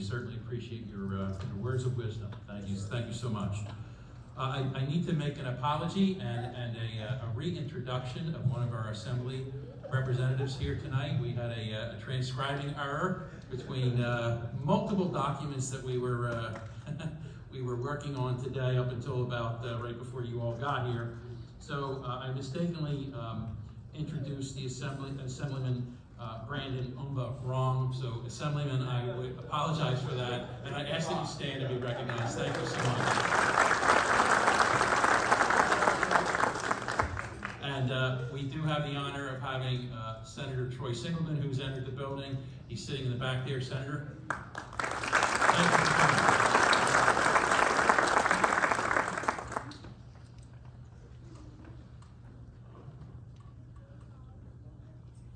certainly appreciate your words of wisdom. Thank you so much. I need to make an apology and a reintroduction of one of our assembly representatives here tonight. We had a transcribing error between multiple documents that we were we were working on today up until about right before you all got here. So I mistakenly introduced the Assemblyman Brandon Umba wrong. So Assemblyman, I would apologize for that, and I ask that you stand and be recognized. Thank you so much. And we do have the honor of having Senator Troy Singleton, who's entered the building. He's sitting in the back there. Senator. Thank you for coming.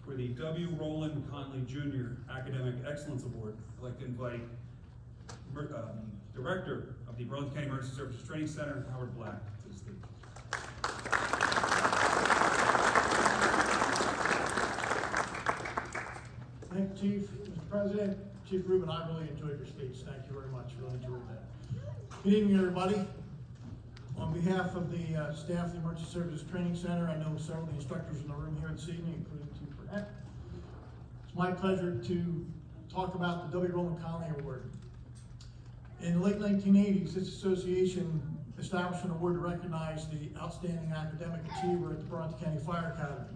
For the W. Roland Conley Jr. Academic Excellence Award, I'd like to invite Director of the Burlington County Emergency Services Training Center, Howard Black, to the stage. Thank you, Chief. Mr. President, Chief Rubin, I really enjoyed your speech. Thank you very much. Really enjoyed that. Good evening, everybody. On behalf of the staff of the Emergency Services Training Center, I know several of the instructors in the room here this evening, including Chief Burnett. It's my pleasure to talk about the W. Roland Conley Award. In the late 1980s, this association established an award to recognize the outstanding academic achiever at the Burlington County Fire Academy.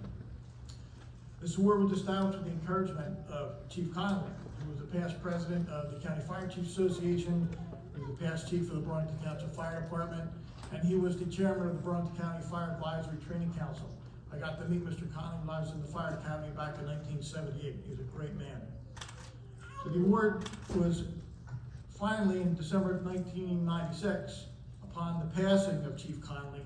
This award was established with the encouragement of Chief Conley, who was a past president of the County Fire Chiefs Association, he was a past chief of the Burlington Township Fire Department, and he was the chairman of the Burlington County Fire Advisory Training Council. I got to meet Mr. Conley when I was in the Fire Academy back in 1978. He was a great man. So the award was finally in December 1996, upon the passing of Chief Conley,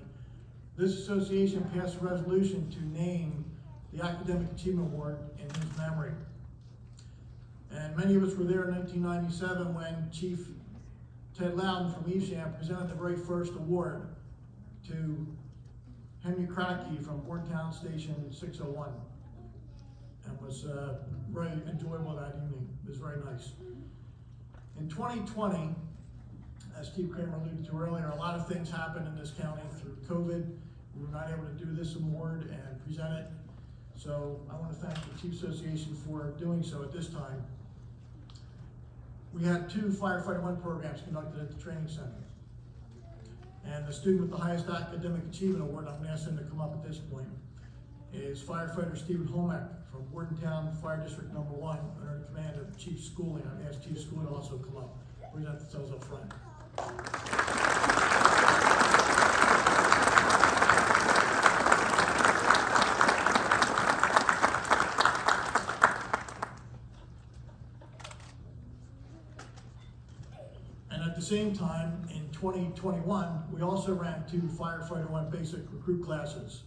this association passed a resolution to name the Academic Achievement Award in his memory. And many of us were there in 1997 when Chief Ted Loudon from Evesham presented the very first award to Henry Crackey from Boardtown Station 601. And was very enjoyable that evening. It was very nice. In 2020, as Chief Kramer alluded to earlier, a lot of things happened in this county through COVID. We were not able to do this award and present it. So I want to thank the Chief Association for doing so at this time. We had 2 Firefighter One programs conducted at the training center. And the student with the highest academic achievement award, I'm going to ask him to come up at this point, is Firefighter Stephen Holmack from Bordentown Fire District Number 1 under the command of Chief Schooling. I'm going to ask Chief Schooling to also come up, present themselves up front. And at the same time, in 2021, we also ran 2 Firefighter One basic recruit classes.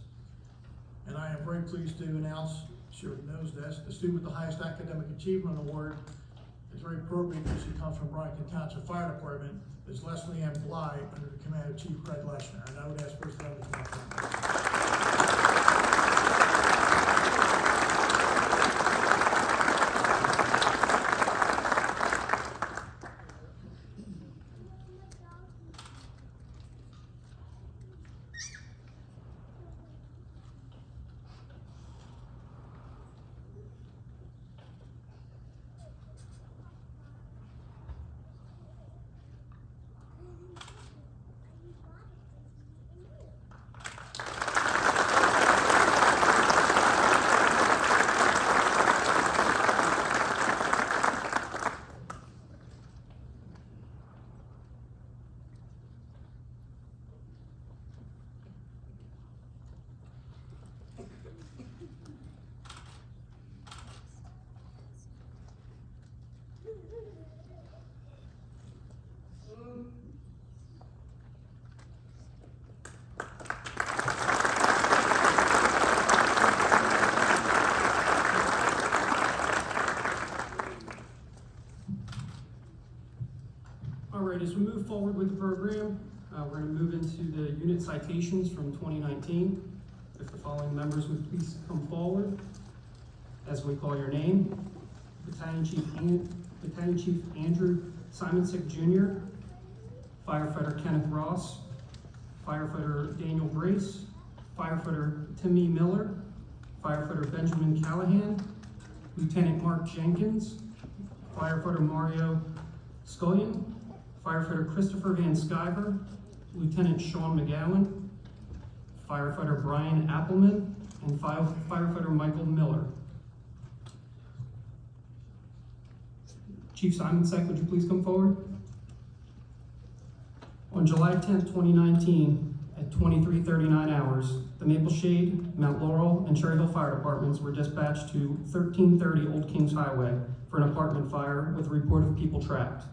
And I am very pleased to announce, sure knows this, the student with the highest academic achievement award is very appropriate because she comes from Burlington Township Fire Department, is Leslie Ann Bly under the command of Chief Craig Leshner. And I would ask first lady to come up front. All right, as we move forward with the program, we're going to move into the unit citations from 2019. If the following members would please come forward as we call your name. Battalion Chief Battalion Chief Andrew Simonsick Jr., Firefighter Kenneth Ross, Firefighter Daniel Brace, Firefighter Timmy Miller, Firefighter Benjamin Callahan, Lieutenant Mark Jenkins, Firefighter Mario Scullion, Firefighter Christopher Van Sciver, Lieutenant Sean McGowan, Firefighter Brian Appleman, and Firefighter Michael Miller. Chief Simonsick, would you please come forward? On July 10th, 2019, at 23:39 hours, the Maple Shade, Mount Laurel, and Cherry Hill Fire Departments were dispatched to 1330 Old Kings Highway for an apartment fire with a report of people trapped.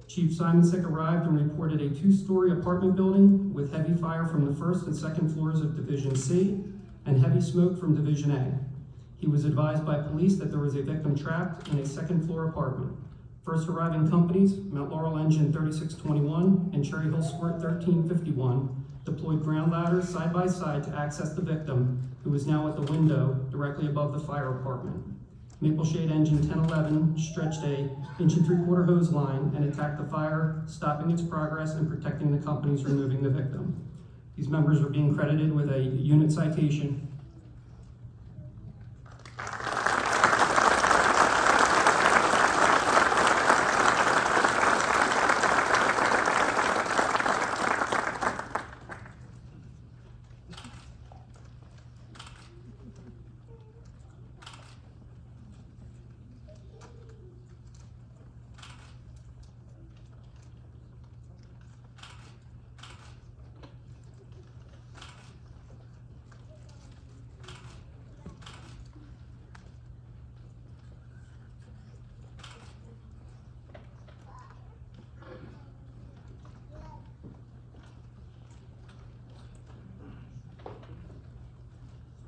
Chief Simonsick arrived and reported a 2-story apartment building with heavy fire from the first and second floors of Division C and heavy smoke from Division A. He was advised by police that there was a victim trapped in a second-floor apartment. First arriving companies, Mount Laurel Engine 3621 and Cherry Hill Squirt 1351, deployed ground ladders side by side to access the victim, who was now at the window directly above the fire apartment. Maple Shade Engine 1011 stretched a 1 3/4 hose line and attacked the fire, stopping its progress and protecting the companies removing the victim. These members are being credited with a unit citation.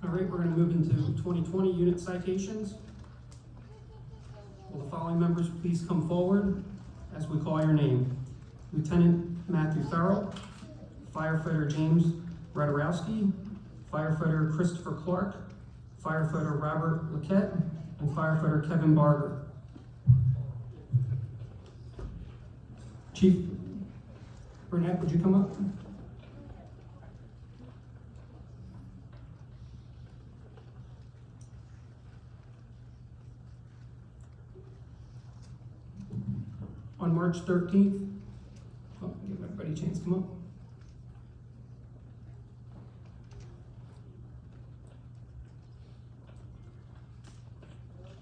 All right, we're going to move into 2020 unit citations. Will the following members please come forward as we call your name? Lieutenant Matthew Farrell, Firefighter James Radorowski, Firefighter Christopher Clark, Firefighter Robert Laquette, and Firefighter Kevin Barger. Chief Burnett, would you come up? On March 13th, give everybody a chance to come up.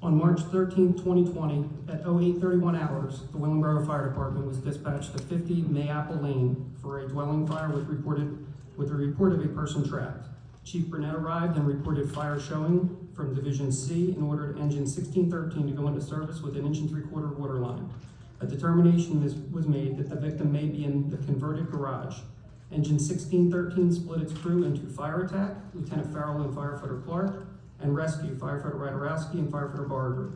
On March 13th, 2020, at 08:31 hours, the Willingboro Fire Department was dispatched to 50 Mayapple Lane for a dwelling fire with a report of a person trapped. Chief Burnett arrived and reported fire showing from Division C and ordered Engine 1613 to go into service with an 1 3/4 water line. A determination was made that the victim may be in the converted garage. Engine 1613 split its crew into fire attack, Lieutenant Farrell and Firefighter Clark, and rescue, Firefighter Radorowski and Firefighter Barger.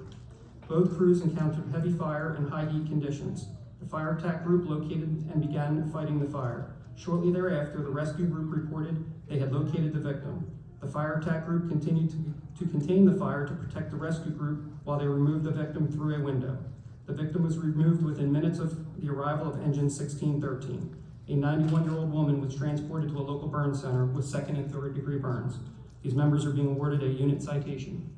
Both crews encountered heavy fire and high heat conditions. The fire attack group located and began fighting the fire. Shortly thereafter, the rescue group reported they had located the victim. The fire attack group continued to contain the fire to protect the rescue group while they removed the victim through a window. The victim was removed within minutes of the arrival of Engine 1613. A 91-year-old woman was transported to a local burn center with 2nd and 3rd degree burns. These members are being awarded a unit citation.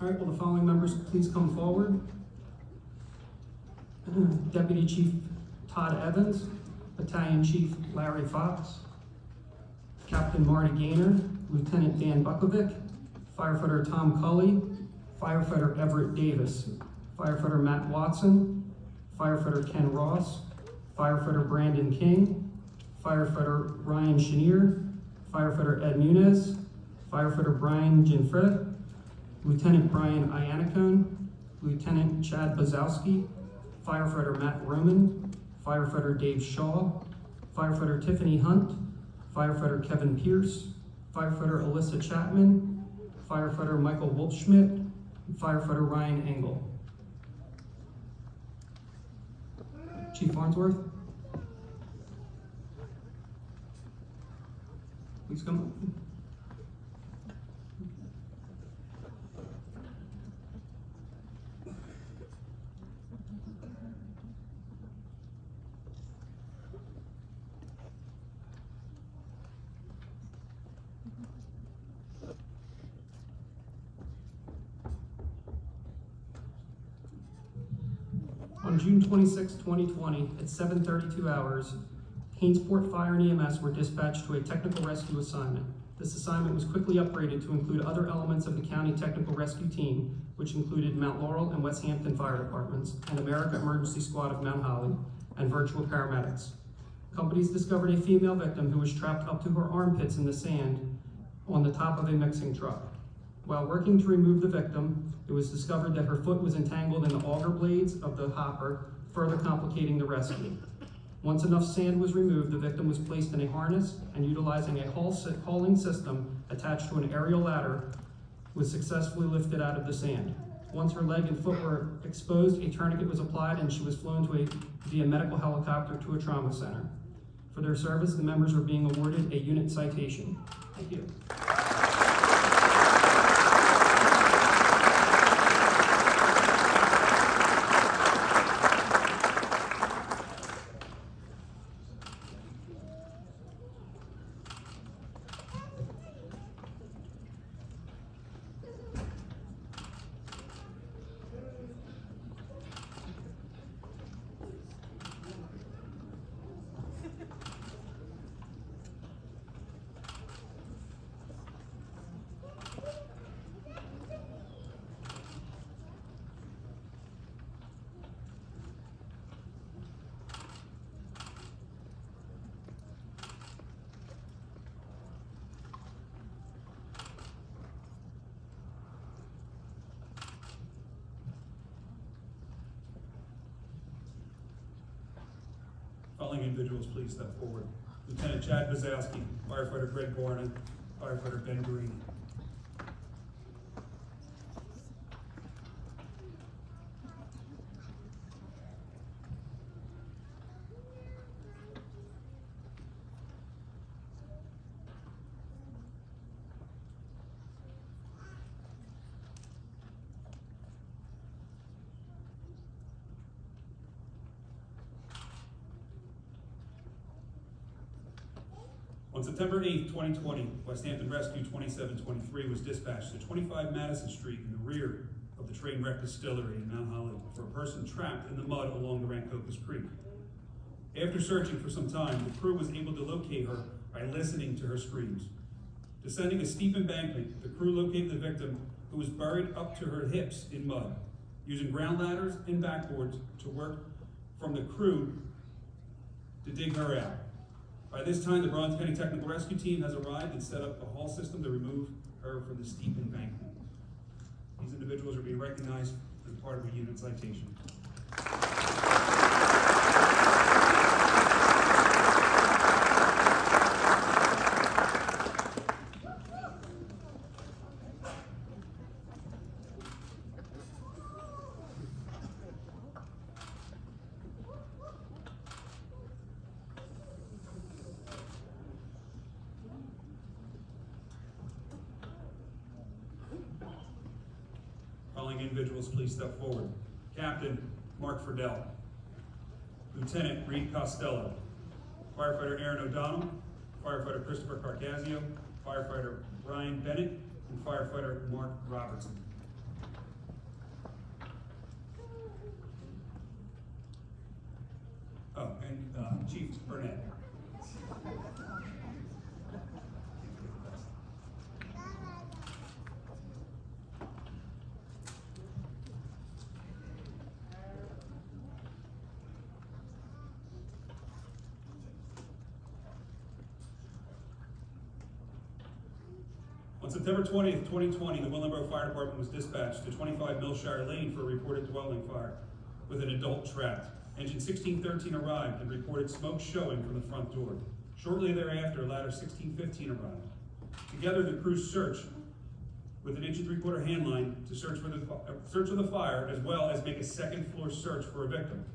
All right, will the following members please come forward? Deputy Chief Todd Evans, Battalion Chief Larry Fox, Captain Marty Gaynor, Lieutenant Dan Bukovic, Firefighter Tom Cully, Firefighter Everett Davis, Firefighter Matt Watson, Firefighter Ken Ross, Firefighter Brandon King, Firefighter Ryan Chenier, Firefighter Ed Munez, Firefighter Brian Ginfreda, Lieutenant Brian Iannacone, Lieutenant Chad Bazowski, firefighter Matt Roman, firefighter Dave Shaw, firefighter Tiffany Hunt, firefighter Kevin Pierce, firefighter Alyssa Chapman, firefighter Michael Wolfschmidt, and firefighter Ryan Engel. Chief Farnsworth, please come up. On June 26, 2020, at 7:32 hours, Hainesport Fire and EMS were dispatched to a technical rescue assignment. This assignment was quickly upgraded to include other elements of the county technical rescue team, which included Mount Laurel and West Hampton fire departments, and America Emergency Squad of Mount Holly, and virtual paramedics. Companies discovered a female victim who was trapped up to her armpits in the sand on the top of a mixing truck. While working to remove the victim, it was discovered that her foot was entangled in the auger blades of the hopper, further complicating the rescue. Once enough sand was removed, the victim was placed in a harness and, utilizing a hauling system attached to an aerial ladder, was successfully lifted out of the sand. Once her leg and foot were exposed, a tourniquet was applied and she was flown via medical helicopter to a trauma center. For their service, the members are being awarded a unit citation. Thank you. Following individuals, please step forward. Lieutenant Chad Bazowski, firefighter Greg Gorman, firefighter Ben Green. On September 8th, 2020, West Hampton Rescue 2723 was dispatched to 25 Madison Street in the rear of the train wreck distillery in Mount Holly for a person trapped in the mud along the Rancocas Creek. After searching for some time, the crew was able to locate her by listening to her screams. Descending a steep embankment, the crew located the victim, who was buried up to her hips in mud, using ground ladders and backboards to work from the crew to dig her out. By this time, the Burlington County Technical Rescue Team has arrived and set up a haul system to remove her from the steep embankment. These individuals are being recognized as part of a unit citation. Following individuals, please step forward. Captain Mark Friedel, Lieutenant Reed Costello, firefighter Aaron O'Donnell, firefighter Christopher Carcasio, firefighter Brian Bennett, and firefighter Mark Robertson. Oh, and Chief Burnett. On September 20th, 2020, the Willingboro Fire Department was dispatched to 25 Millshire Lane for a reported dwelling fire with an adult trapped. Engine 1613 arrived and reported smoke showing from the front door. Shortly thereafter, ladder 1615 arrived. Together, the crew searched with an 1 3/4 hand line to search for the fire, as well as make a second floor search for a victim.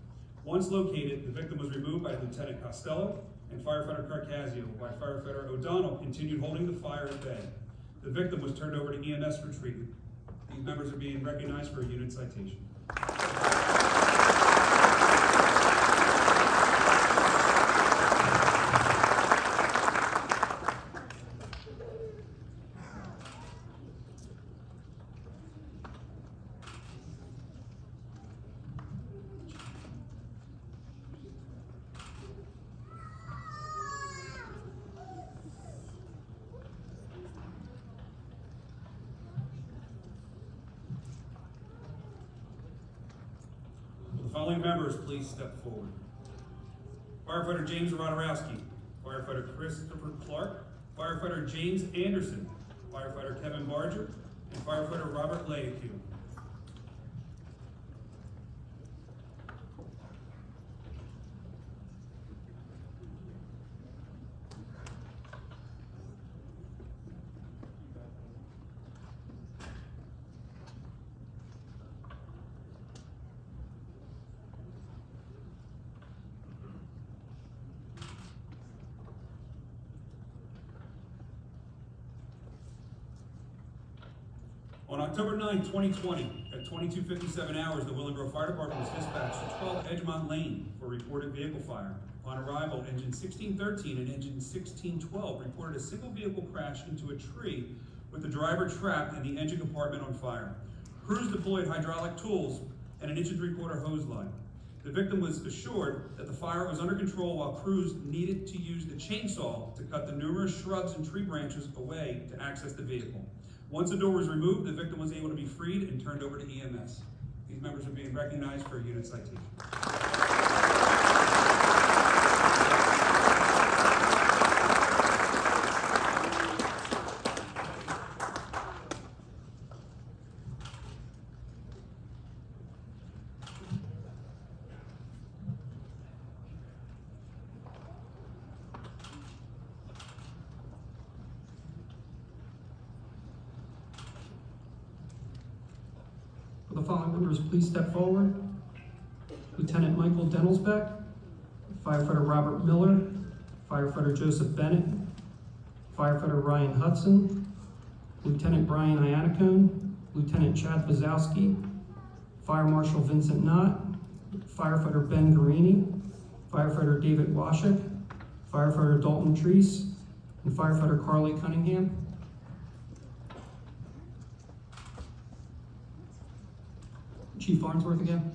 Once located, the victim was removed by Lieutenant Costello and firefighter Carcasio, while firefighter O'Donnell continued holding the fire at bay. The victim was turned over to EMS for treatment. These members are being recognized for a unit citation. The following members, please step forward. Firefighter James Rodorowski, firefighter Christopher Clark, firefighter James Anderson, firefighter Kevin Barger, and firefighter Robert Leacu. On October 9, 2020, at 22:57 hours, the Willingboro Fire Department was dispatched to 12 Edgemont Lane for a reported vehicle fire. Upon arrival, engine 1613 and engine 1612 reported a single vehicle crash into a tree with the driver trapped and the engine compartment on fire. Crews deployed hydraulic tools and an 1 3/4 hose line. The victim was assured that the fire was under control while crews needed to use the chainsaw to cut the numerous shrubs and tree branches away to access the vehicle. Once the door was removed, the victim was able to be freed and turned over to EMS. These members are being recognized for a unit citation. The following members, please step forward. Lieutenant Michael Dennelsbeck, firefighter Robert Miller, firefighter Joseph Bennett, firefighter Ryan Hudson, Lieutenant Brian Iannacone, Lieutenant Chad Bazowski, Fire Marshal Vincent Knott, firefighter Ben Garini, firefighter David Washik, firefighter Dalton Treese, and firefighter Carly Cunningham. Chief Farnsworth again.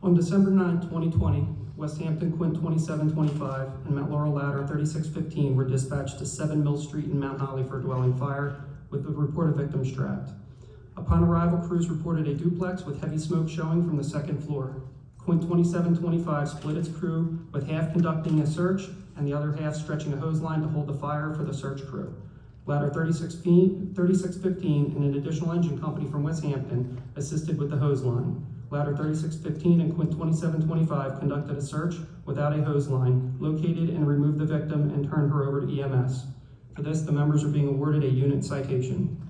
On December 9, 2020, West Hampton Quint 2725 and Mount Laurel Ladder 3615 were dispatched to 7 Mill Street in Mount Holly for a dwelling fire with the reported victims trapped. Upon arrival, crews reported a duplex with heavy smoke showing from the second floor. Quint 2725 split its crew, with half conducting a search and the other half stretching a hose line to hold the fire for the search crew. Ladder 3615 and an additional engine company from West Hampton assisted with the hose line. Ladder 3615 and Quint 2725 conducted a search without a hose line, located and removed the victim, and turned her over to EMS. For this, the members are being awarded a unit citation.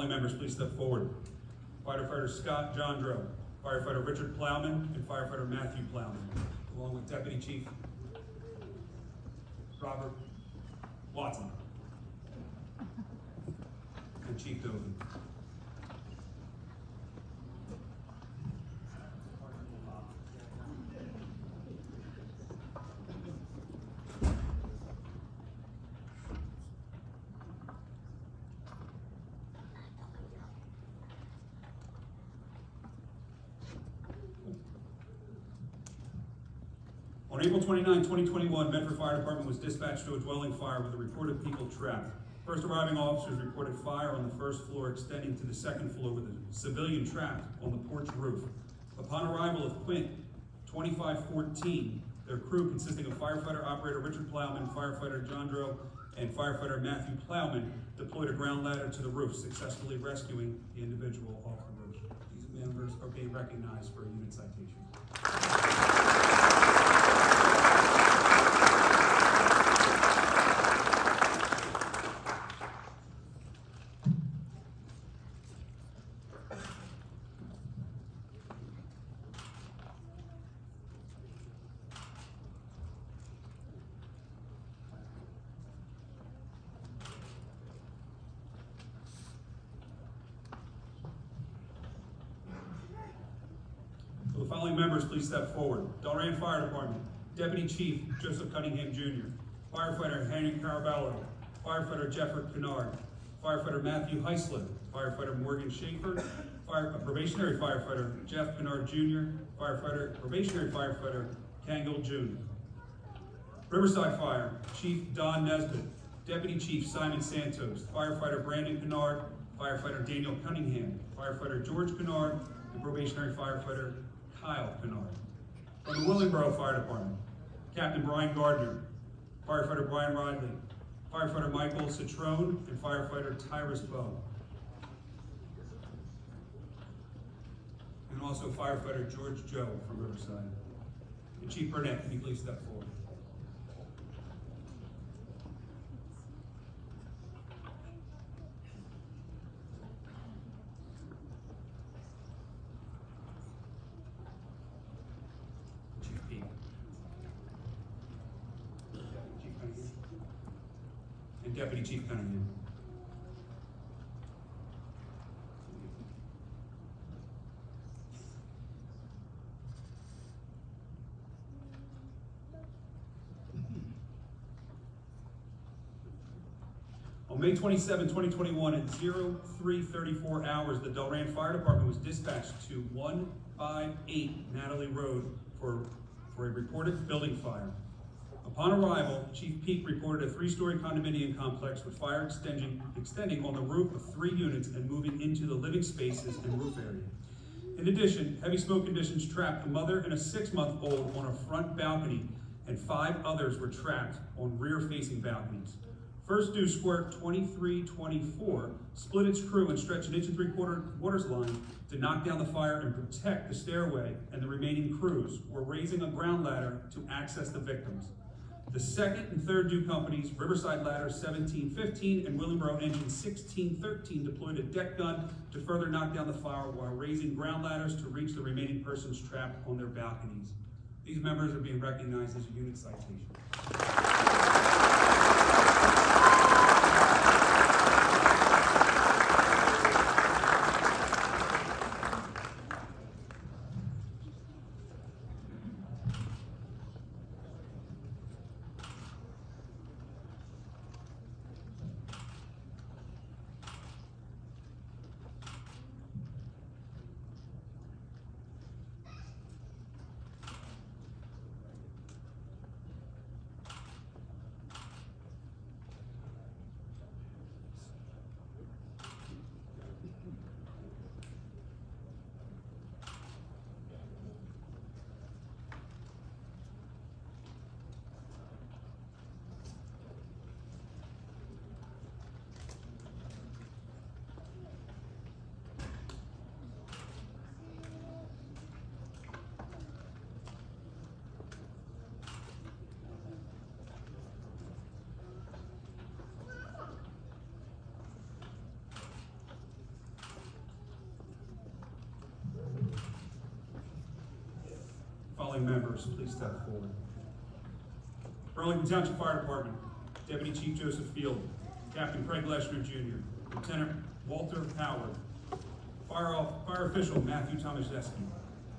following members please step forward? Firefighter Scott Jondro, firefighter Richard Plowman, and firefighter Matthew Plowman, along with Deputy Chief Robert Watson and Chief Dovan. On April 29, 2021, Medford Fire Department was dispatched to a dwelling fire with a reported people trapped. First arriving officers reported fire on the first floor extending to the second floor with a civilian trapped on the porch roof. Upon arrival of Quint 2514, their crew consisting of firefighter operator Richard Plowman, firefighter Jondro, and firefighter Matthew Plowman deployed a ground ladder to the roof, successfully rescuing the individual off the roof. These members are being recognized for a unit citation. Will the following members please step forward? Delran Fire Department, Deputy Chief Joseph Cunningham Jr., Firefighter Henry Caraballo, Firefighter Jeffrey Kennard, Firefighter Matthew Heisler, Firefighter Morgan Schaefer, Probationary Firefighter Jeff Kennard Jr., Probationary Firefighter Kangle Jr. Riverside Fire, Chief Don Nesbitt, Deputy Chief Simon Santos, Firefighter Brandon Kennard, Firefighter Daniel Cunningham, Firefighter George Kennard, and Probationary Firefighter Kyle Kennard. From the Willingboro Fire Department, Captain Brian Gardner, Firefighter Brian Ridley, Firefighter Michael Citrone, and Firefighter Tyrus Bowe. And also Firefighter George Joe from Riverside. And Chief Burnett, can you please step forward? Chief Pete. Chief Cunningham. And Deputy Chief Cunningham. On May 27, 2021, at 03:34 hours, the Delran Fire Department was dispatched to 158 Natalie Road for a reported building fire. Upon arrival, Chief Peak reported a 3-story condominium complex with fire extending on the roof of 3 units and moving into the living spaces and roof area. In addition, heavy smoke conditions trapped a mother and a 6-month-old on a front balcony, and 5 others were trapped on rear-facing balconies. First Due Squirt 2324 split its crew and stretched an 1 3/4 line to knock down the fire and protect the stairway, and the remaining crews were raising a ground ladder to access the victims. The 2nd and 3rd Due companies, Riverside Ladder 1715 and Willingboro Engine 1613, deployed a deck gun to further knock down the fire while raising ground ladders to reach the remaining persons trapped on their balconies. These members are being recognized as a unit citation. following members please step forward. Burlington Township Fire Department, Deputy Chief Joseph Field, Captain Craig Leschner Jr., Lieutenant Walter Howard, Fire Official Matthew Tomaszewski,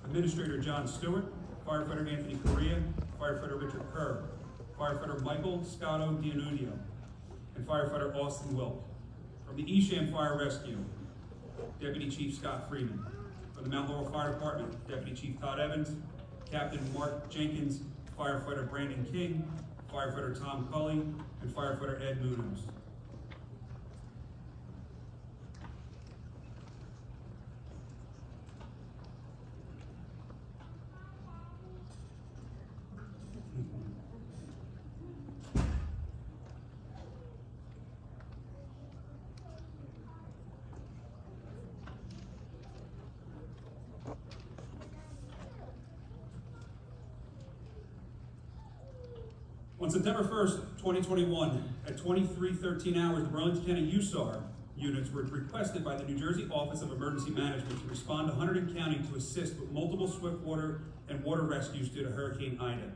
Administrator John Stewart, Firefighter Anthony Correa, Firefighter Richard Kerr, Firefighter Michael Scotto Dianunio, and Firefighter Austin Wilk. From the Easham Fire Rescue, Deputy Chief Scott Freeman. From the Mount Laurel Fire Department, Deputy Chief Todd Evans, Captain Mark Jenkins, Firefighter Brandon King, Firefighter Tom Cully, and Firefighter Ed Munoz. On September 1st, 2021, at 23:13 hours, the Burlington County USAR units were requested by the New Jersey Office of Emergency Management to respond to Hunterdon County to assist with multiple swiftwater and water rescues due to Hurricane Ida.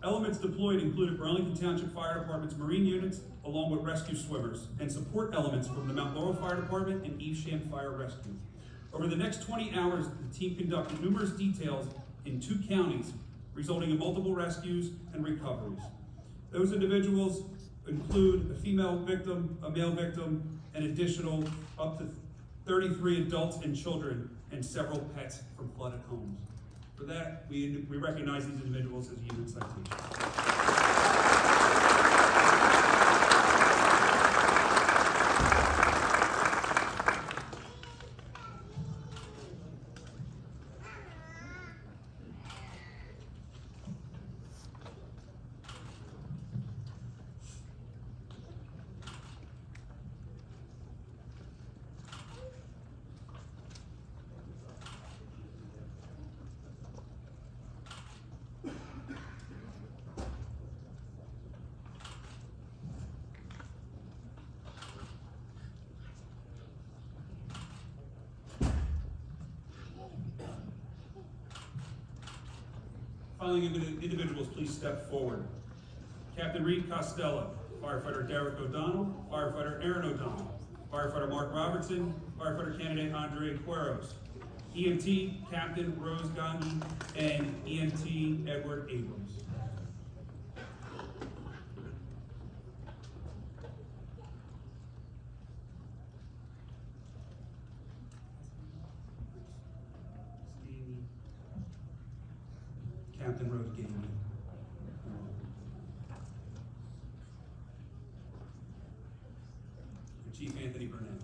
Elements deployed included Burlington Township Fire Department's Marine units, along with rescue swimmers, and support elements from the Mount Laurel Fire Department and Easham Fire Rescue. Over the next 20 hours, the team conducted numerous details in 2 counties, resulting in multiple rescues and recoveries. Those individuals include a female victim, a male victim, and additional up to 33 adults and children, and several pets from flooded homes. For that, we recognize these individuals as unit citations. Following individuals, please step forward. Captain Reed Costello, Firefighter Derek O'Donnell, Firefighter Aaron O'Donnell, Firefighter Mark Robertson, Firefighter Candidate Andre Cueros, EMT Captain Rose Gandhi, and EMT Edward Abrams. Captain Rose Gandhi. And Chief Anthony Burnett.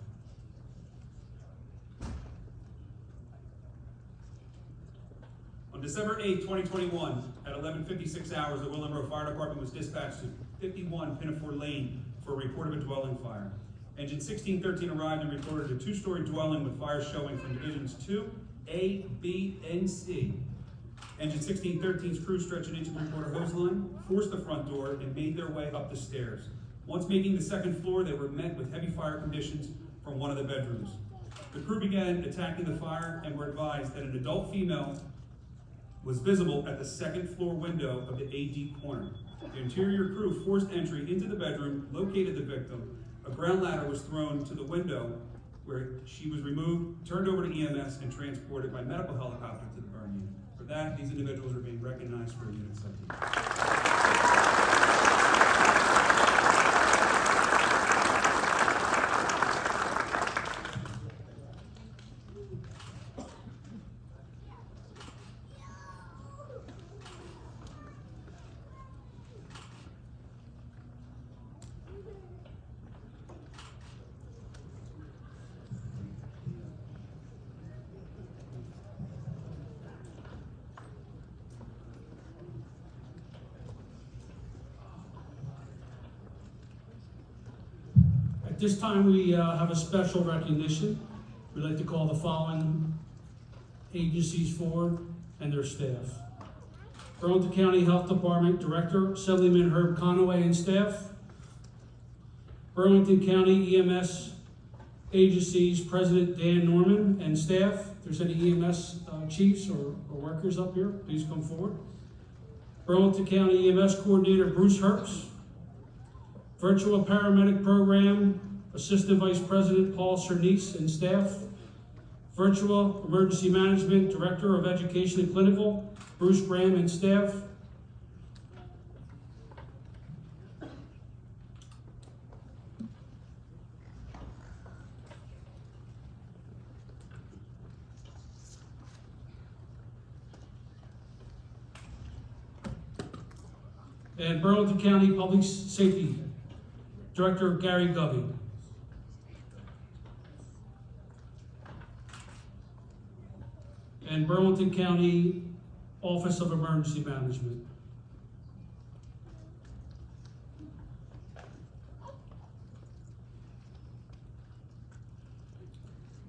On December 8, 2021, at 11:56 hours, the Willingboro Fire Department was dispatched to 51 Pinafore Lane for a report of a dwelling fire. Engine 1613 arrived and reported a 2-story dwelling with fire showing from Divisions 2, A, B, and C. Engine 1613's crew stretched an inch-and-three-quarter hose line, forced the front door, and made their way up the stairs. Once making the second floor, they were met with heavy fire conditions from one of the bedrooms. The crew began attacking the fire and were advised that an adult female was visible at the second floor window of the AD corner. The interior crew forced entry into the bedroom, located the victim. A ground ladder was thrown to the window where she was removed, turned over to EMS, and transported by medical helicopter to the burn unit. For that, these individuals are being recognized for a unit citation. At this time, we have a special recognition. We'd like to call the following agencies forward and their staff. Burlington County Health Department Director, Assemblyman Herb Conaway and staff. Burlington County EMS Agency's President Dan Norman and staff. If there's any EMS chiefs or workers up here, please come forward. Burlington County EMS Coordinator Bruce Herbst. Virtual Paramedic Program Assistant Vice President Paul Cernice and staff. Virtual Emergency Management Director of Education and Clinical Bruce Graham and staff. And Burlington County Public Safety Director Gary Gubby. And Burlington County Office of Emergency Management.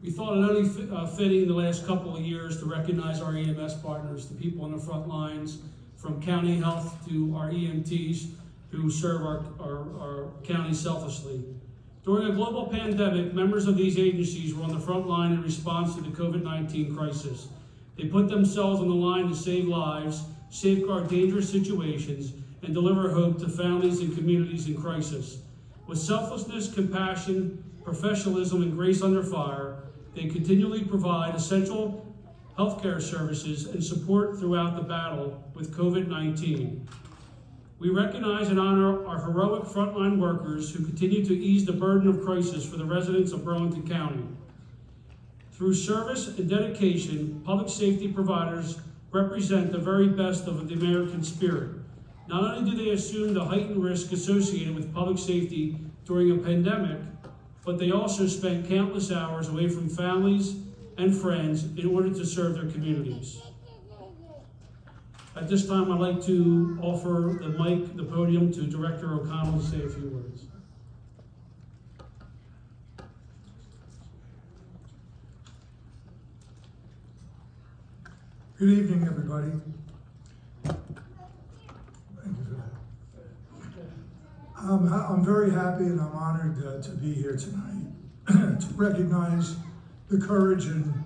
We thought it only fitting in the last couple of years to recognize our EMS partners, the people on the front lines, from county health to our EMTs who serve our county selflessly. During a global pandemic, members of these agencies were on the front line in response to the COVID-19 crisis. They put themselves on the line to save lives, safeguard dangerous situations, and deliver hope to families and communities in crisis. With selflessness, compassion, professionalism, and grace under fire, they continually provide essential healthcare services and support throughout the battle with COVID-19. We recognize and honor our heroic frontline workers who continue to ease the burden of crisis for the residents of Burlington County. Through service and dedication, public safety providers represent the very best of the American spirit. Not only do they assume the heightened risk associated with public safety during a pandemic, but they also spend countless hours away from families and friends in order to serve their communities. At this time, I'd like to offer the podium to Director O'Connell to say a few words. Good evening, everybody. Thank you for that. I'm very happy and I'm honored to be here tonight to recognize the courage and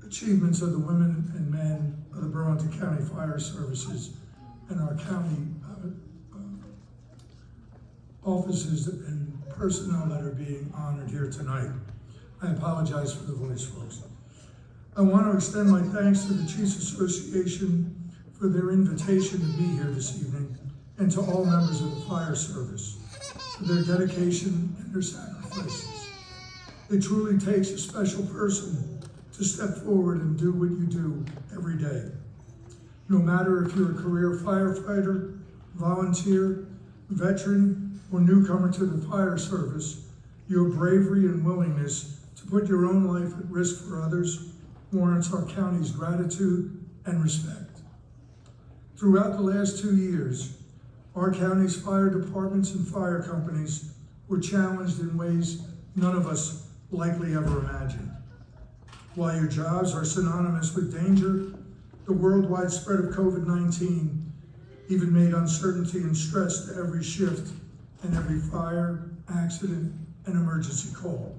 achievements of the women and men of the Burlington County Fire Services and our county offices and personnel that are being honored here tonight. I apologize for the voice, folks. I want to extend my thanks to the Chiefs Association for their invitation to be here this evening, and to all members of the fire service for their dedication and their sacrifices. It truly takes a special person to step forward and do what you do every day. No matter if you're a career firefighter, volunteer, veteran, or newcomer to the fire service, your bravery and willingness to put your own life at risk for others warrants our county's gratitude and respect. Throughout the last 2 years, our county's fire departments and fire companies were challenged in ways none of us likely ever imagined. While your jobs are synonymous with danger, the worldwide spread of COVID-19 even made uncertainty and stress to every shift and every fire, accident, and emergency call.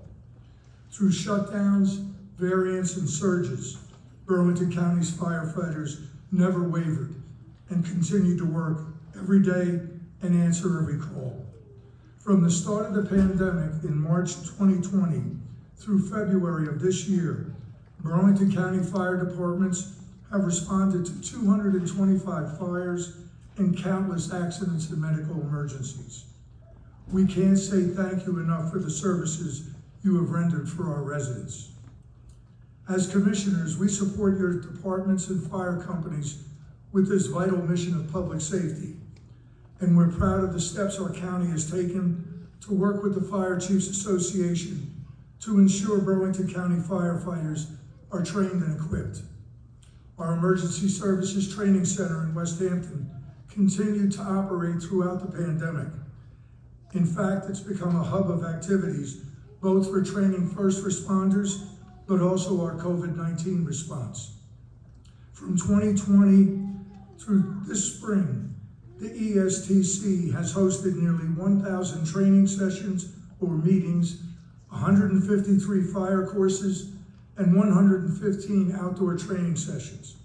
Through shutdowns, variants, and surges, Burlington County's firefighters never wavered and continued to work every day and answer every call. From the start of the pandemic in March 2020 through February of this year, Burlington County Fire Departments have responded to 225 fires and countless accidents and medical emergencies. We can't say thank you enough for the services you have rendered for our residents. As commissioners, we support your departments and fire companies with this vital mission of public safety, and we're proud of the steps our county has taken to work with the Fire Chiefs Association to ensure Burlington County firefighters are trained and equipped. Our Emergency Services Training Center in West Hampton continued to operate throughout the pandemic. In fact, it's become a hub of activities, both for training first responders, but also our COVID-19 response. From 2020 through this spring, the ESTC has hosted nearly 1,000 training sessions or meetings 153 fire courses, and 115 outdoor training sessions.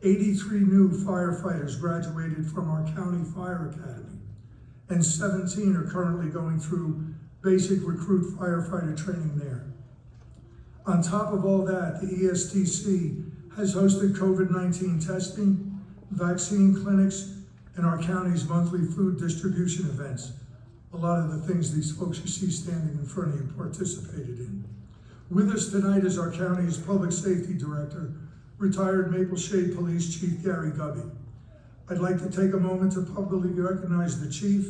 83 new firefighters graduated from our county fire academy, and 17 are currently going through basic recruit firefighter training there. On top of all that, the ESTC has hosted COVID-19 testing, vaccine clinics, and our county's monthly food distribution events. A lot of the things these folks you see standing in front of you participated in. With us tonight is our county's Public Safety Director, retired Maple Shade Police Chief Gary Gubby. I'd like to take a moment to publicly recognize the Chief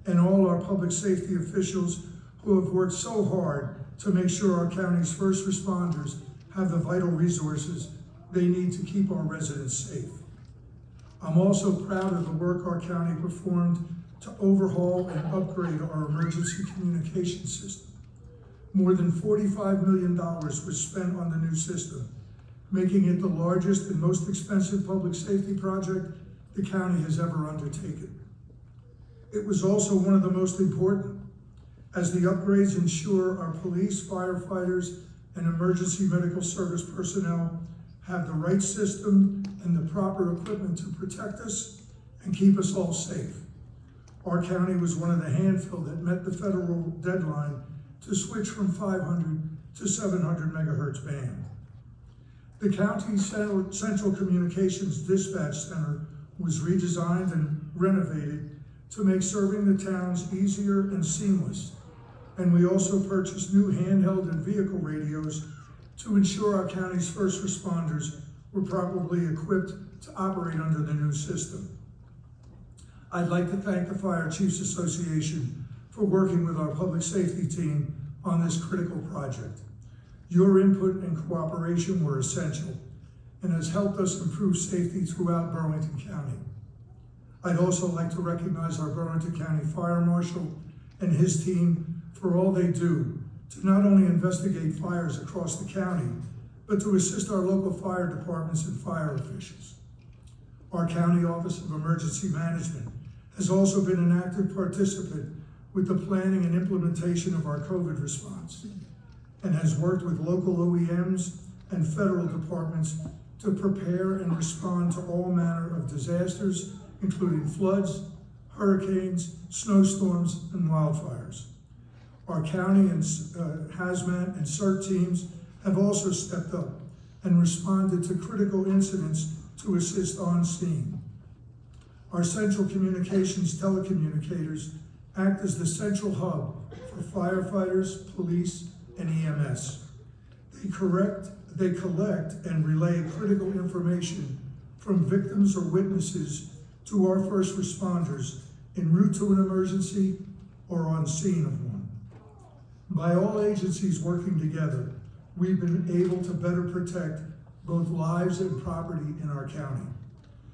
and all our public safety officials who have worked so hard to make sure our county's first responders have the vital resources they need to keep our residents safe. I'm also proud of the work our county performed to overhaul and upgrade our emergency communication system. More than $45 million was spent on the new system, making it the largest and most expensive public safety project the county has ever undertaken. It was also one of the most important, as the upgrades ensure our police, firefighters, and emergency medical service personnel have the right system and the proper equipment to protect us and keep us all safe. Our county was one of the handful that met the federal deadline to switch from 500 to 700 megahertz band. The county's Central Communications Dispatch Center was redesigned and renovated to make serving the towns easier and seamless. And we also purchased new handheld and vehicle radios to ensure our county's first responders were properly equipped to operate under the new system. I'd like to thank the Fire Chiefs Association for working with our public safety team on this critical project. Your input and cooperation were essential and has helped us improve safety throughout Burlington County. I'd also like to recognize our Burlington County Fire Marshal and his team for all they do to not only investigate fires across the county, but to assist our local fire departments and fire officials. Our County Office of Emergency Management has also been an active participant with the planning and implementation of our COVID response, and has worked with local OEMs and federal departments to prepare and respond to all manner of disasters, including floods, hurricanes, snowstorms, and wildfires. Our county and hazmat and CERT teams have also stepped up and responded to critical incidents to assist on scene. Our Central Communications telecommunicators act as the central hub for firefighters, police, and EMS. They collect and relay critical information from victims or witnesses to our first responders en route to an emergency or on scene of one. By all agencies working together, we've been able to better protect both lives and property in our county.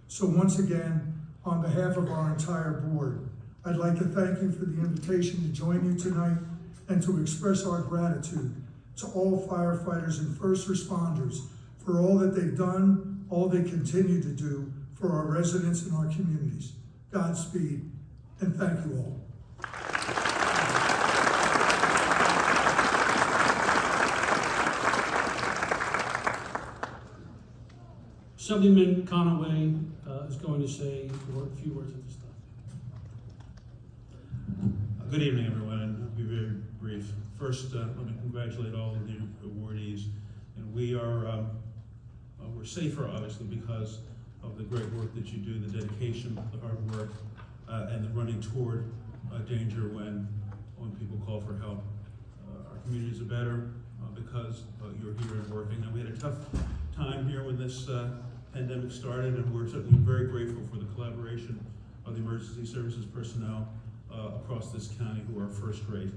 So once again, on behalf of our entire board, I'd like to thank you for the invitation to join you tonight and to express our gratitude to all firefighters and first responders for all that they've done, all they continue to do for our residents and our communities. Godspeed, and thank you all. Assemblyman Conaway is going to say a few words at this time. Good evening, everyone, and I'll be very brief. First, let me congratulate all of the awardees. And we're safer, obviously, because of the great work that you do, the dedication, the hard work, and the running toward danger when people call for help. Our communities are better because you're here and working. Now, we had a tough time here when this pandemic started, and we're certainly very grateful for the collaboration of the emergency services personnel across this county who are first rate.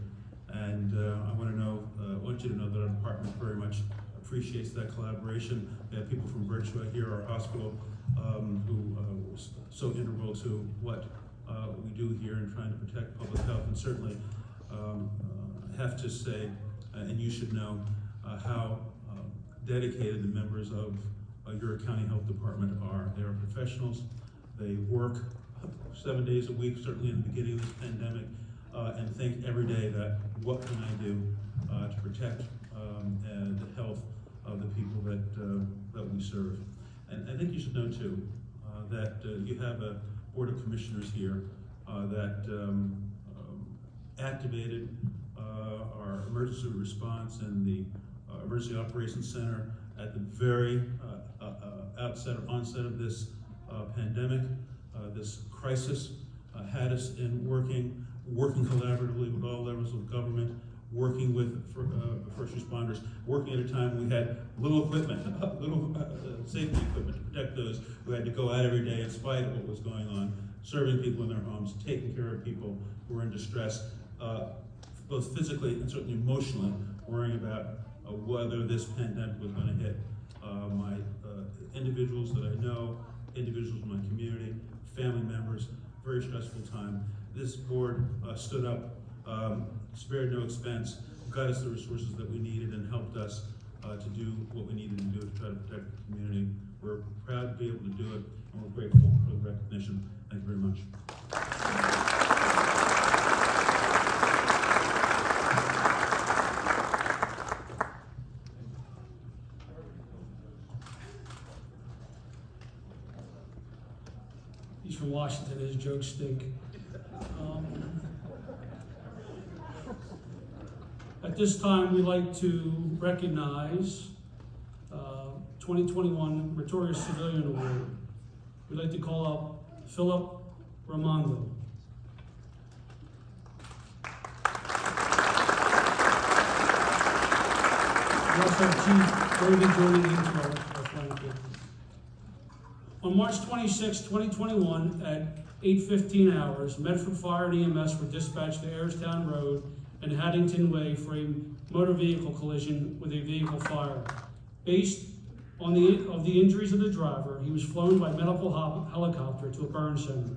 And I want you to know that our department very much appreciates that collaboration. We have people from Virtua here, our hospital, who was so integral to what we do here in trying to protect public health. And certainly, I have to say, and you should know, how dedicated the members of your county health department are. They are professionals. They work 7 days a week, certainly in the beginning of this pandemic, and think every day that, what can I do to protect and the health of the people that we serve. And I think you should know too that you have a Board of Commissioners here that activated our emergency response and the Emergency Operations Center at the very onset of this pandemic, this crisis, had us in working collaboratively with all levels of government, working with first responders, working at a time when we had little equipment, little safety equipment to protect those who had to go out every day in spite of what was going on, serving people in their homes, taking care of people who were in distress, both physically and certainly emotionally, worrying about whether this pandemic was going to hit my individuals that I know, individuals in my community, family members. Very stressful time. This board stood up, spared no expense, got us the resources that we needed, and helped us to do what we needed to do to try to protect the community. We're proud to be able to do it, and we're grateful for the recognition. Thank you very much. He's from Washington, his jokes stink. At this time, we'd like to recognize 2021 Meritorious Civilian Award. We'd like to call up Philip Ramondo. We also have Chief Brady joining in to our flank. On March 26, 2021, at 8:15 hours, Medford Fire and EMS were dispatched to Ayerstown Road and Haddington Way for a motor vehicle collision with a vehicle fire. Based on the injuries of the driver, he was flown by medical helicopter to a burn center.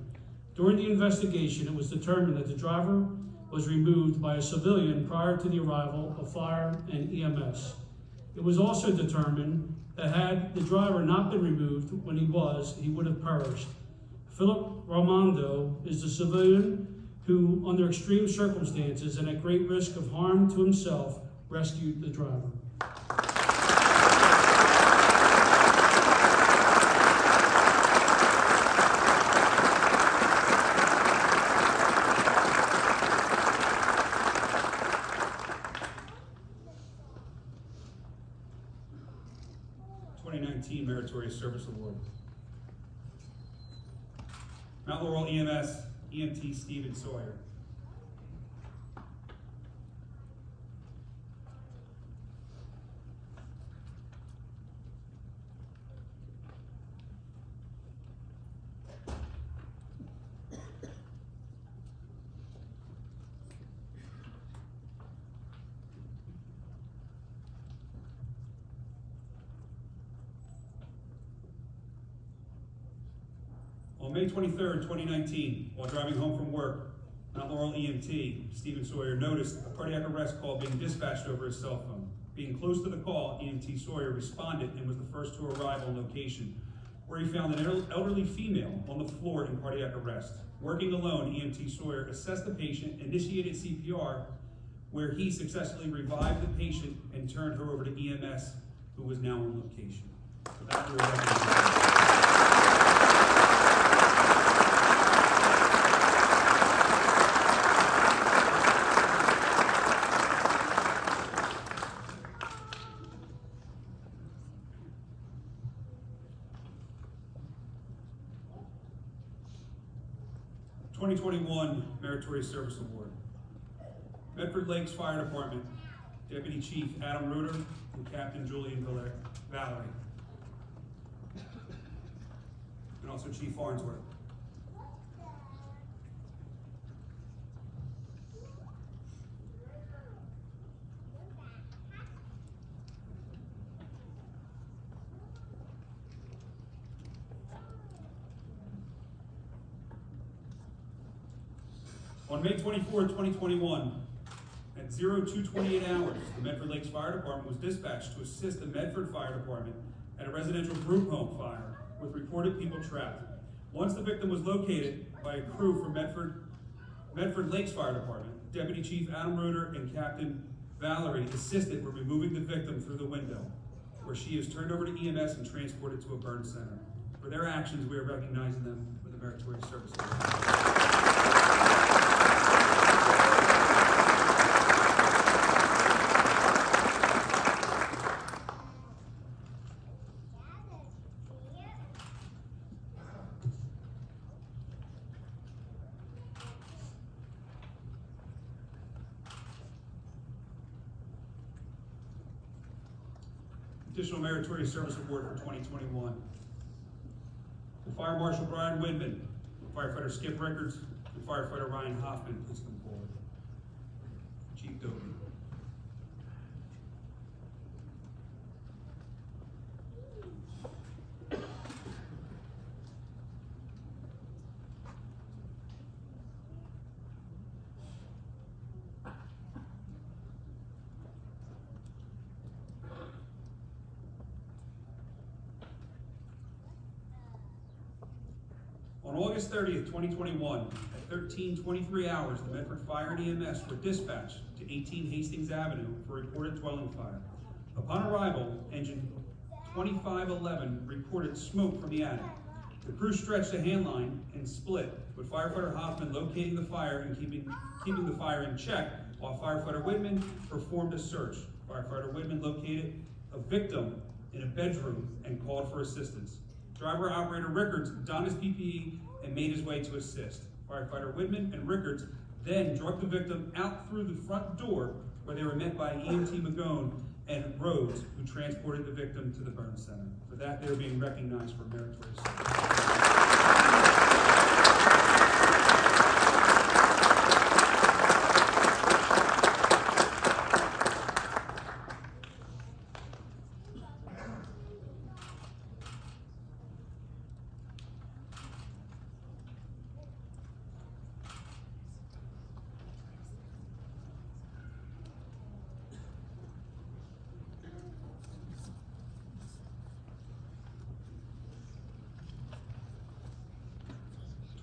During the investigation, it was determined that the driver was removed by a civilian prior to the arrival of fire and EMS. It was also determined that had the driver not been removed when he would have perished. Philip Ramondo is the civilian who, under extreme circumstances and at great risk of harm to himself, rescued the driver. Meritorious Service Award. Mount Laurel EMS, EMT Stephen Sawyer. On May 23rd, 2019, while driving home from work, Mount Laurel EMT Stephen Sawyer noticed a cardiac arrest call being dispatched over his cell phone. Being close to the call, EMT Sawyer responded and was the first to arrive on location, where he found an elderly female on the floor in cardiac arrest. Working alone, EMT Sawyer assessed the patient, initiated CPR, where he successfully revived the patient and turned her over to EMS, who was now on location. So that was 2021 Meritorious Service Award. Medford Lakes Fire Department, Deputy Chief Adam Reuter and Captain Julian Valerie. And also Chief Farnsworth. On May 24th, 2021, at 02:28 hours, the Medford Lakes Fire Department was dispatched to assist the Medford Fire Department at a residential group home fire with reported people trapped. Once the victim was located by a crew from Medford Lakes Fire Department, Deputy Chief Adam Reuter and Captain Valerie assisted with removing the victim through the window, where she is turned over to EMS and transported to a burn center. For their actions, we are recognizing them with a Meritorious Service Award. Additional Meritorious Service Award for 2021. The Fire Marshal Brian Widman, Firefighter Skip Rickards, and Firefighter Ryan Hoffman, please come forward. Chief Dobie. On August 30th, 2021, at 13:23 hours, the Medford Fire and EMS were dispatched to 18 Hastings Avenue for reported dwelling fire. Upon arrival, engine 2511 reported smoke from the attic. The crew stretched a hand line and split, with firefighter Hoffman locating the fire and keeping the fire in check, while firefighter Widman performed a search. Firefighter Widman located a victim in a bedroom and called for assistance. Driver-operator Rickards donned his PPE and made his way to assist. Firefighter Widman and Rickards then drugged the victim out through the front door, where they were met by EMT Magone and Rhodes, who transported the victim to the burn center. For that, they are being recognized for meritorious service.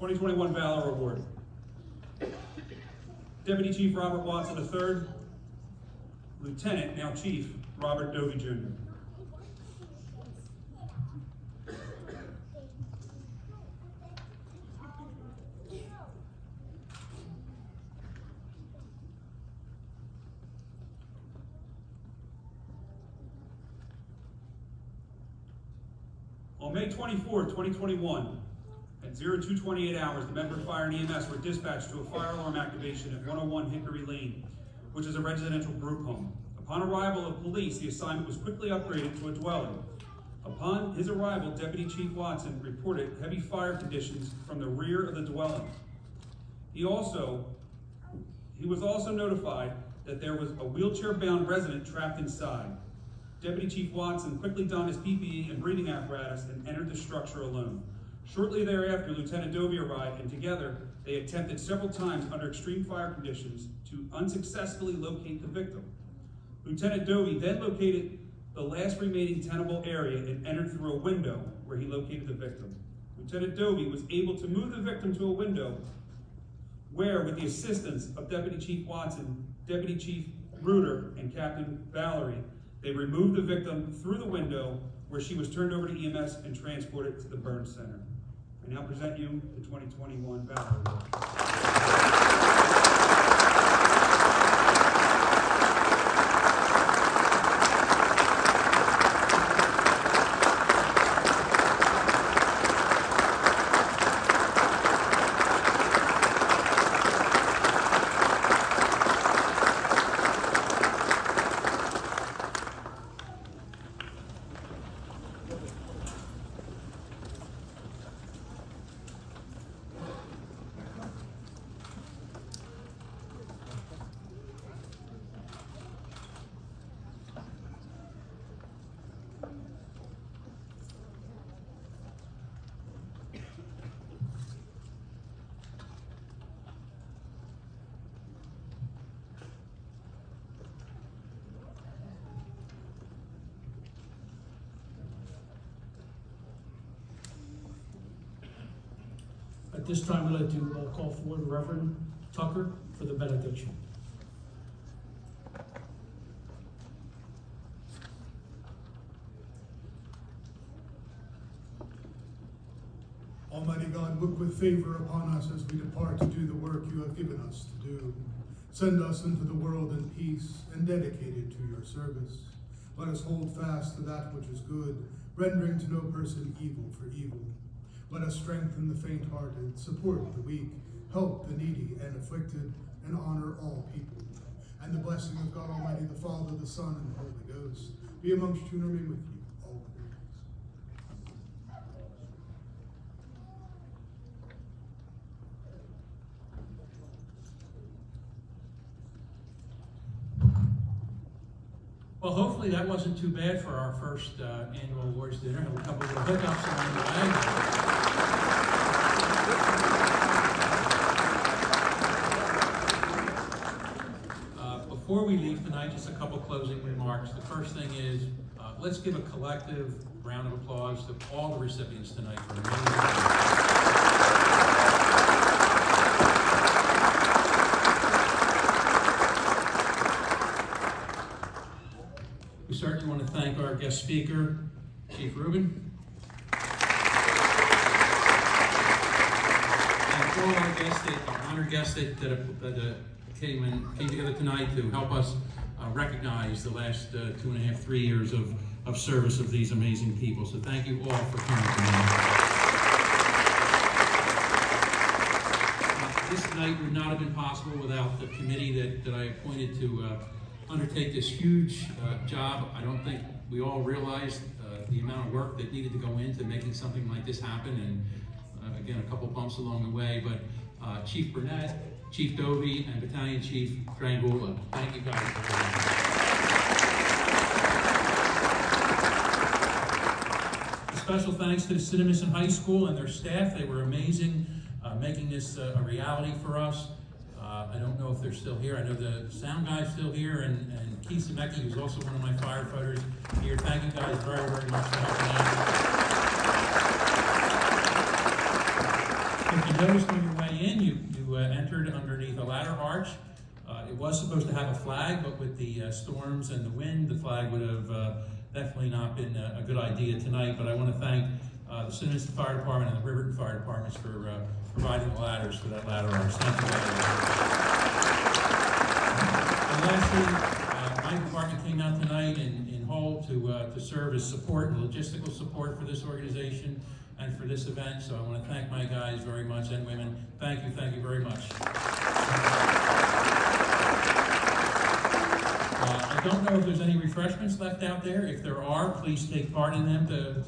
2021 Valor Award. Deputy Chief Robert Watson III, Lieutenant, now Chief, Robert Dovey Jr. On May 24th, 2021, at 02:28 hours, the Medford Fire and EMS were dispatched to a fire alarm activation at 101 Hickory Lane, which is a residential group home. Upon arrival of police, the assignment was quickly upgraded to a dwelling. Upon his arrival, Deputy Chief Watson reported heavy fire conditions from the rear of the dwelling. He was also notified that there was a wheelchair-bound resident trapped inside. Deputy Chief Watson quickly donned his PPE and breathing apparatus and entered the structure alone. Shortly thereafter, Lieutenant Dovey arrived, and together they attempted several times under extreme fire conditions to unsuccessfully locate the victim. Lieutenant Dovey then located the last remaining tenable area and entered through a window where he located the victim. Lieutenant Dovey was able to move the victim to a window where, with the assistance of Deputy Chief Watson, Deputy Chief Bruder, and Captain Valerie, they removed the victim through the window where she was turned over to EMS and transported to the burn center. I now present you the 2021 Valor Award. At this time, I'd like to call forward Reverend Tucker for the benediction. Almighty God, look with favor upon us as we depart to do the work you have given us to do. Send us into the world in peace and dedicated to your service. Let us hold fast to that which is good, rendering to no person evil for evil. Let us strengthen the faint-hearted, support the weak, help the needy and afflicted, and honor all people. And the blessing of God Almighty, the Father, the Son, and the Holy Ghost be amongst you and remain with you always. Well, hopefully that wasn't too bad for our first annual awards dinner. Had a couple of hiccups along the way. Before we leave tonight, just a couple closing remarks. The first thing is, let's give a collective round of applause to all the recipients tonight for amazing. We certainly want to thank our guest speaker, Chief Rubin. And for all our guests, our honored guests that came together tonight to help us recognize the last 2.5, 3 years of service of these amazing people. So thank you all for coming tonight. This night would not have been possible without the committee that I appointed to undertake this huge job. I don't think we all realized the amount of work that needed to go into making something like this happen, and again, a couple bumps along the way, but Chief Burnett, Chief Dovey, and Battalion Chief Drangula, thank you guys for that. A special thanks to the Cinnamon High School and their staff. They were amazing, making this a reality for us. I don't know if they're still here. I know the sound guy's still here, and Keith Zemecki, who's also one of my firefighters here. Thank you guys very, very much for helping out. If you noticed on your way in, you entered underneath a ladder arch. It was supposed to have a flag, but with the storms and the wind, the flag would have definitely not been a good idea tonight. But I want to thank the Cinnamon Fire Department and the Riverton Fire Departments for providing the ladders for that ladder arch. Thank you guys. And lastly, my department came out tonight in Hull to serve as support and logistical support for this organization and for this event. So I want to thank my guys very much, and women. Thank you very much. I don't know if there's any refreshments left out there. If there are, please take part in them to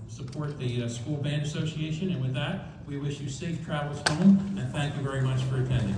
support the School Band Association. And with that, we wish you safe travels home, and thank you very much for attending.